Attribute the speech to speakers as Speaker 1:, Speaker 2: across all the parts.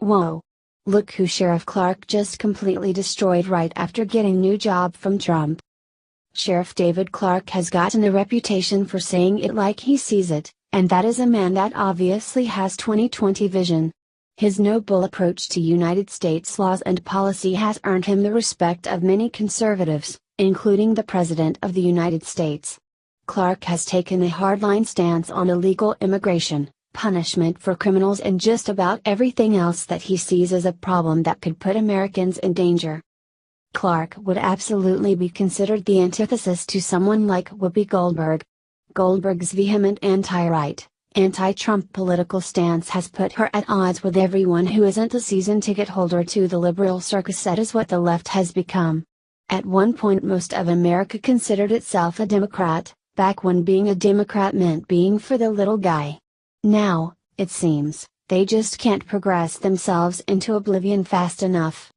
Speaker 1: Whoa! Look who Sheriff Clarke just completely destroyed right after getting new job from Trump. Sheriff David Clarke has gotten a reputation for saying it like he sees it, and that is a man that obviously has 20/20 vision. His noble approach to United States laws and policy has earned him the respect of many conservatives, including the President of the United States. Clarke has taken a hardline stance on illegal immigration, punishment for criminals and just about everything else that he sees as a problem that could put Americans in danger. Clarke would absolutely be considered the antithesis to someone like Whoopi Goldberg. Goldberg's vehement anti-right, anti-Trump political stance has put her at odds with everyone who isn't a season ticket holder to the liberal circus. That is what the left has become. At one point most of America considered itself a Democrat, back when being a Democrat meant being for the little guy. Now, it seems, they just can't progress themselves into oblivion fast enough.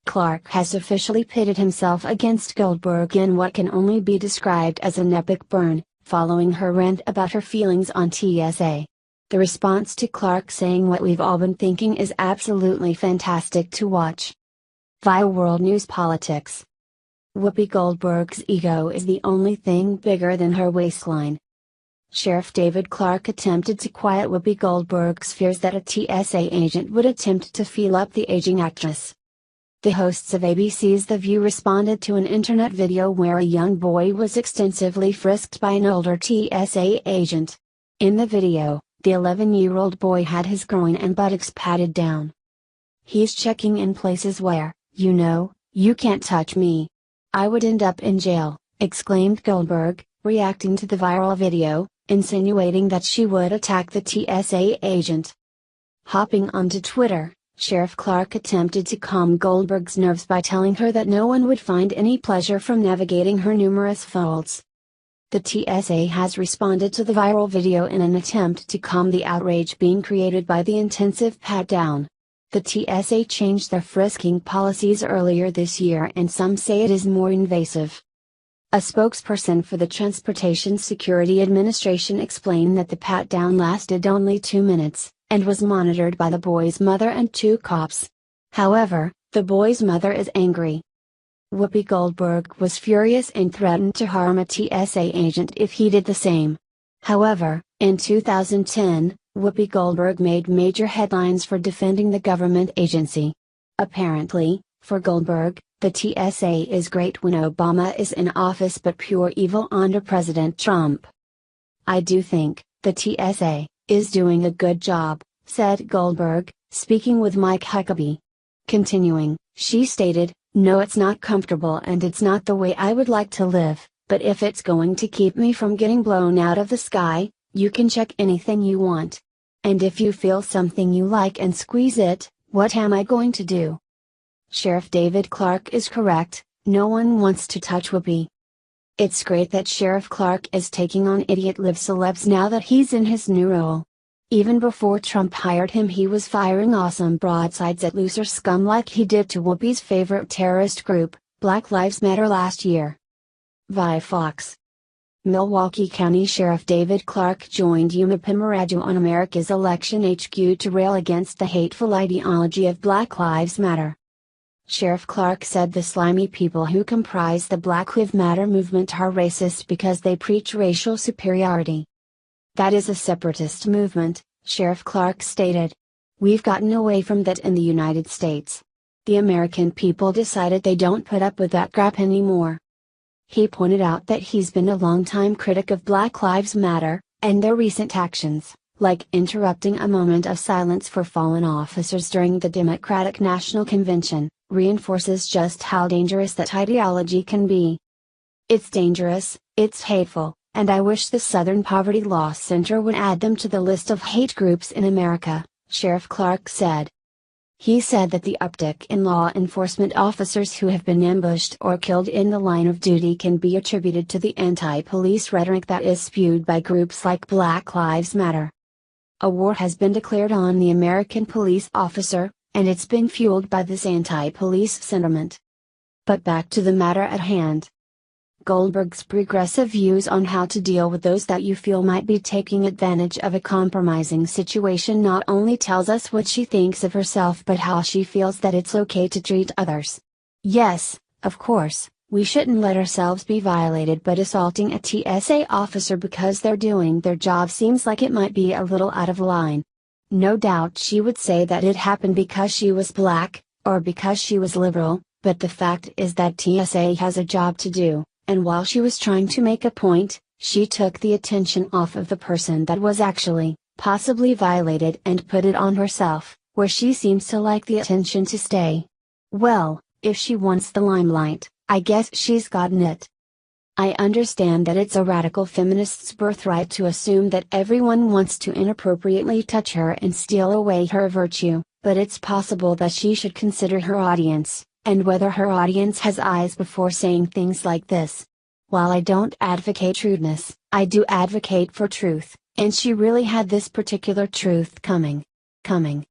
Speaker 1: Clarke has officially pitted himself against Goldberg in what can only be described as an epic burn, following her rant about her feelings on TSA. The response to Clarke saying what we've all been thinking is absolutely fantastic to watch. Via World News Politics. Whoopi Goldberg's ego is the only thing bigger than her waistline. Sheriff David Clarke attempted to quiet Whoopi Goldberg's fears that a TSA agent would attempt to feel up the aging actress. The hosts of ABC's The View responded to an internet video where a young boy was extensively frisked by an older TSA agent. In the video, the 11-year-old boy had his groin and buttocks patted down. "He's checking in places where, you can't touch me. I would end up in jail," exclaimed Goldberg, reacting to the viral video, insinuating that she would attack the TSA agent. Hopping onto Twitter, Sheriff Clarke attempted to calm Goldberg's nerves by telling her that no one would find any pleasure from navigating her numerous folds. The TSA has responded to the viral video in an attempt to calm the outrage being created by the intensive pat-down. The TSA changed their frisking policies earlier this year and some say it is more invasive. A spokesperson for the Transportation Security Administration explained that the pat-down lasted only 2 minutes, and was monitored by the boy's mother and 2 cops. However, the boy's mother is angry. Whoopi Goldberg was furious and threatened to harm a TSA agent if he did the same. However, in 2010, Whoopi Goldberg made major headlines for defending the government agency. Apparently, for Goldberg, the TSA is great when Obama is in office but pure evil under President Trump. "I do think the TSA is doing a good job," said Goldberg, speaking with Mike Huckabee. Continuing, she stated, "No, it's not comfortable and it's not the way I would like to live, but if it's going to keep me from getting blown out of the sky, you can check anything you want. And if you feel something you like and squeeze it, what am I going to do?" Sheriff David Clarke is correct, no one wants to touch Whoopi. It's great that Sheriff Clarke is taking on idiot live celebs now that he's in his new role. Even before Trump hired him he was firing awesome broadsides at loser scum like he did to Whoopi's favorite terrorist group, Black Lives Matter last year. Via Fox. Milwaukee County Sheriff David Clarke joined Yuma Pimaraju on America's Election HQ to rail against the hateful ideology of Black Lives Matter. Sheriff Clarke said the slimy people who comprise the Black Lives Matter movement are racist because they preach racial superiority. "That is a separatist movement," Sheriff Clarke stated. "We've gotten away from that in the United States. The American people decided they don't put up with that crap anymore." He pointed out that he's been a longtime critic of Black Lives Matter, and their recent actions, like interrupting a moment of silence for fallen officers during the Democratic National Convention, reinforces just how dangerous that ideology can be. "It's dangerous, it's hateful, and I wish the Southern Poverty Law Center would add them to the list of hate groups in America," Sheriff Clarke said. He said that the uptick in law enforcement officers who have been ambushed or killed in the line of duty can be attributed to the anti-police rhetoric that is spewed by groups like Black Lives Matter. A war has been declared on the American police officer, and it's been fueled by this anti-police sentiment. But back to the matter at hand. Goldberg's progressive views on how to deal with those that you feel might be taking advantage of a compromising situation not only tells us what she thinks of herself but how she feels that it's okay to treat others. Yes, of course, we shouldn't let ourselves be violated, but assaulting a TSA officer because they're doing their job seems like it might be a little out of line. No doubt she would say that it happened because she was black, or because she was liberal, but the fact is that TSA has a job to do. And while she was trying to make a point, she took the attention off of the person that was actually, possibly violated and put it on herself, where she seems to like the attention to stay. Well, if she wants the limelight, I guess she's gotten it. I understand that it's a radical feminist's birthright to assume that everyone wants to inappropriately touch her and steal away her virtue, but it's possible that she should consider her audience, and whether her audience has eyes before saying things like this. While I don't advocate rudeness, I do advocate for truth, and she really had this particular truth coming.